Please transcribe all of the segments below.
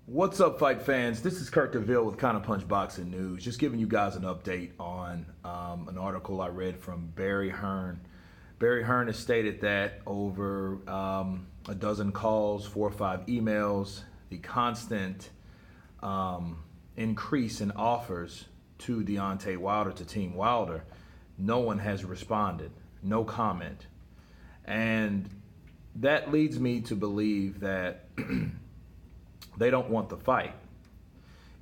What's up, fight fans? This is Kurt DeVille with Kind of Punch Boxing News. Just giving you guys an update on an article I read from Barry Hearn. Barry Hearn has stated that over a dozen calls, 4 or 5 emails, the constant increase in offers to Deontay Wilder, to Team Wilder, no one has responded, no comment. And that leads me to believe that they don't want the fight.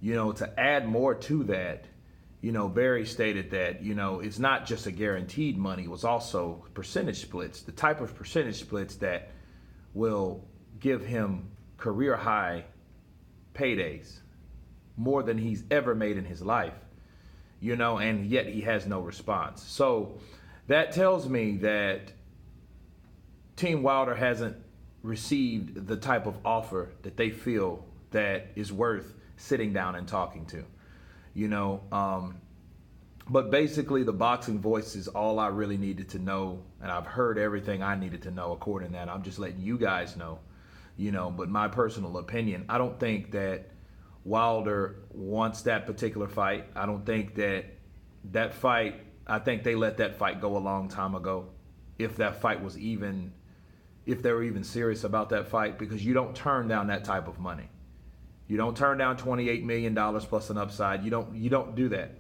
To add more to that, Barry stated that, it's not just a guaranteed money, it was also percentage splits, the type of percentage splits that will give him career high paydays, more than he's ever made in his life, and yet he has no response. So that tells me that Team Wilder hasn't received the type of offer that they feel that is worth sitting down and talking to, but basically the boxing voice is all I really needed to know, and I've heard everything I needed to know according to that. I'm just letting you guys know, but my personal opinion, I don't think that Wilder wants that particular fight. I don't think that fight, I think they let that fight go a long time ago, if that fight was even, if they were even serious about that fight, because you don't turn down that type of money. You don't turn down $28 million plus an upside. You don't do that.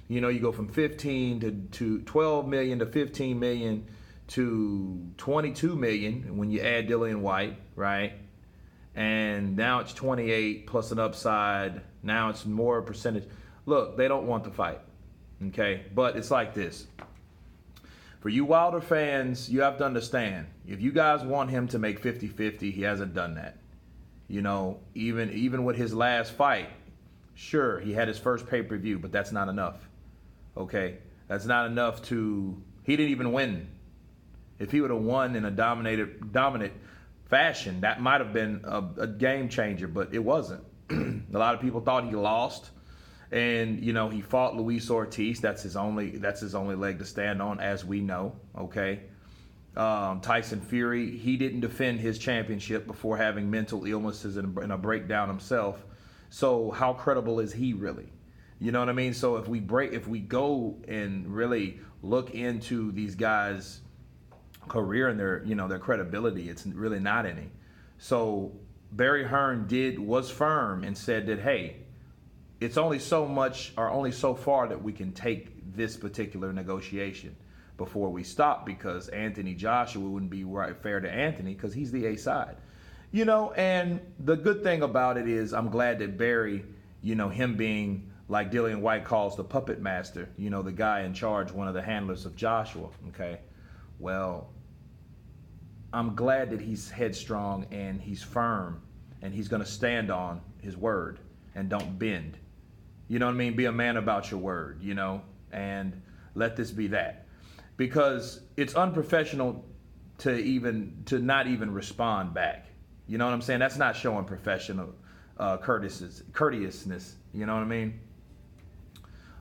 You go from 15 to 12 million to 15 million to 22 million when you add Dillian White, right? And now it's 28 plus an upside. Now it's more percentage. Look, they don't want the fight, okay? But it's like this. For you Wilder fans, you have to understand, if you guys want him to make 50-50, he hasn't done that. Even with his last fight, sure, he had his first pay-per-view, but that's not enough. Okay? That's not enough to, he didn't even win. If he would have won in a dominant fashion, that might have been a game changer, but it wasn't. A lot of people thought he lost. And he fought Luis Ortiz. That's his only leg to stand on, as we know. Okay, Tyson Fury, he didn't defend his championship before having mental illnesses and a breakdown himself. So how credible is he really? You know what I mean? So if we go and really look into these guys' career and their credibility, it's really not any. So Barry Hearn was firm and said that, hey, it's only so much or only so far that we can take this particular negotiation before we stop, because Anthony Joshua wouldn't be fair to Anthony because he's the A side. And the good thing about it is I'm glad that Barry, him being like Dillian White calls the puppet master, the guy in charge, one of the handlers of Joshua, okay? Well, I'm glad that he's headstrong and he's firm and he's going to stand on his word and don't bend. You know what I mean? Be a man about your word, and let this be that. Because it's unprofessional to not even respond back. You know what I'm saying? That's not showing professional courteousness. You know what I mean?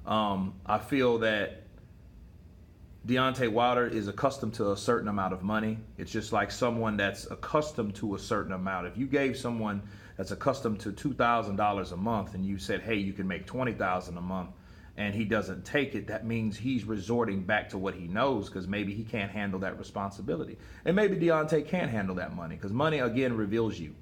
I feel that Deontay Wilder is accustomed to a certain amount of money. It's just like someone that's accustomed to a certain amount. If you gave someone that's accustomed to $2,000 a month and you said, hey, you can make $20,000 a month, and he doesn't take it, that means he's resorting back to what he knows, because maybe he can't handle that responsibility. And maybe Deontay can't handle that money, because money, again, reveals you.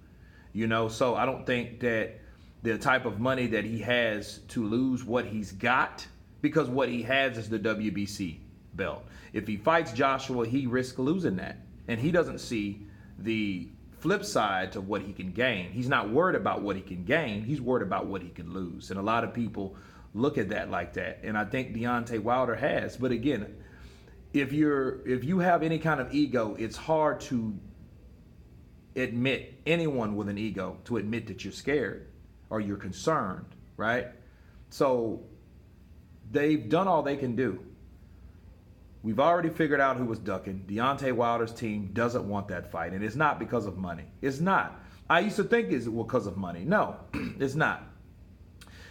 So I don't think that the type of money that he has to lose what he's got, because what he has is the WBC belt. If he fights Joshua, he risks losing that. And he doesn't see the flip side to what he can gain. He's not worried about what he can gain. He's worried about what he could lose. And a lot of people look at that like that. And I think Deontay Wilder has. But again, if you have any kind of ego, it's hard to admit, anyone with an ego, to admit that you're scared or you're concerned, right? So they've done all they can do. We've already figured out who was ducking. Deontay Wilder's team doesn't want that fight, and it's not because of money. It's not. I used to think it's because of money. No, it's not.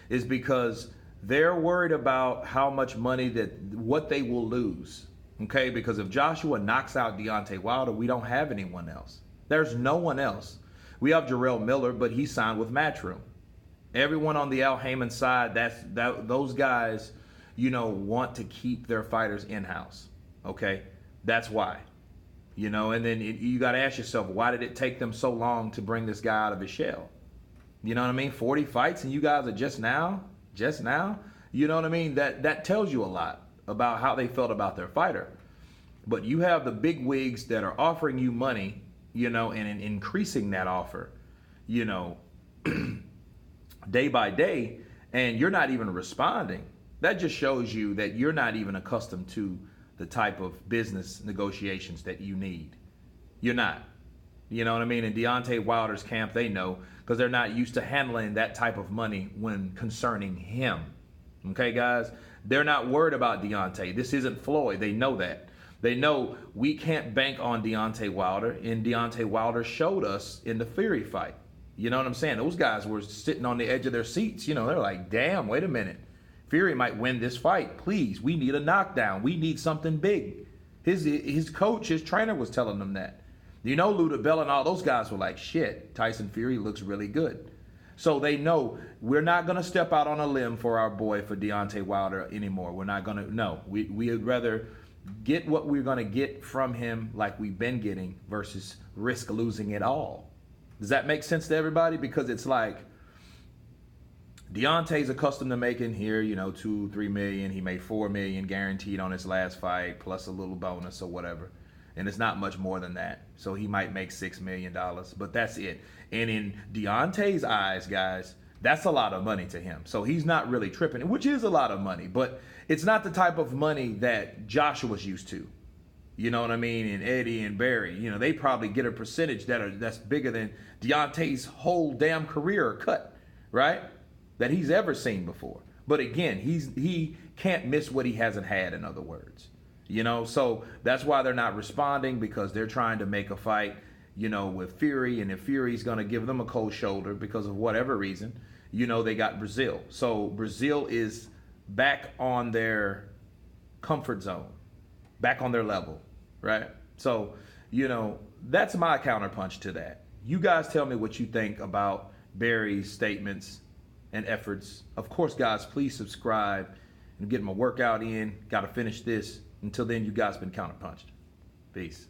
It's because they're worried about how much money, what they will lose, okay? Because if Joshua knocks out Deontay Wilder, we don't have anyone else. There's no one else. We have Jarrell Miller, but he signed with Matchroom. Everyone on the Al Heyman side, those guys, want to keep their fighters in-house. Okay? That's why. And then you got to ask yourself, why did it take them so long to bring this guy out of his shell? You know what I mean? 40 fights and you guys are just now? You know what I mean? That tells you a lot about how they felt about their fighter. But you have the big wigs that are offering you money, and increasing that offer, day by day, and you're not even responding. That just shows you that you're not even accustomed to the type of business negotiations that you need. You're not. You know what I mean? In Deontay Wilder's camp, they know, because they're not used to handling that type of money when concerning him. Okay, guys? They're not worried about Deontay. This isn't Floyd. They know that. They know we can't bank on Deontay Wilder, and Deontay Wilder showed us in the Fury fight. You know what I'm saying? Those guys were sitting on the edge of their seats. They're like, damn, wait a minute. Fury might win this fight. Please, we need a knockdown. We need something big. His coach, his trainer was telling them that. Luda Bell and all those guys were like, shit, Tyson Fury looks really good. So they know we're not going to step out on a limb for our boy, for Deontay Wilder anymore. We're not going to, no. We'd rather get what we're going to get from him like we've been getting versus risk losing it all. Does that make sense to everybody? Because it's like Deontay's accustomed to making here, $2-3 million. He made $4 million guaranteed on his last fight, plus a little bonus or whatever. And it's not much more than that. So he might make $6 million, but that's it. And in Deontay's eyes, guys, that's a lot of money to him. So he's not really tripping, which is a lot of money, but it's not the type of money that Joshua's used to. You know what I mean? And Eddie and Barry, they probably get a percentage that's bigger than Deontay's whole damn career cut, right? That he's ever seen before. But again, he can't miss what he hasn't had, in other words. So that's why they're not responding, because they're trying to make a fight, with Fury. And if Fury's going to give them a cold shoulder because of whatever reason, they got Brazil. So Brazil is back on their comfort zone, back on their level, right? So, that's my counterpunch to that. You guys tell me what you think about Barry's statements and efforts. Of course, guys, please subscribe and get my workout in. Got to finish this. Until then, you guys been counterpunched. Peace.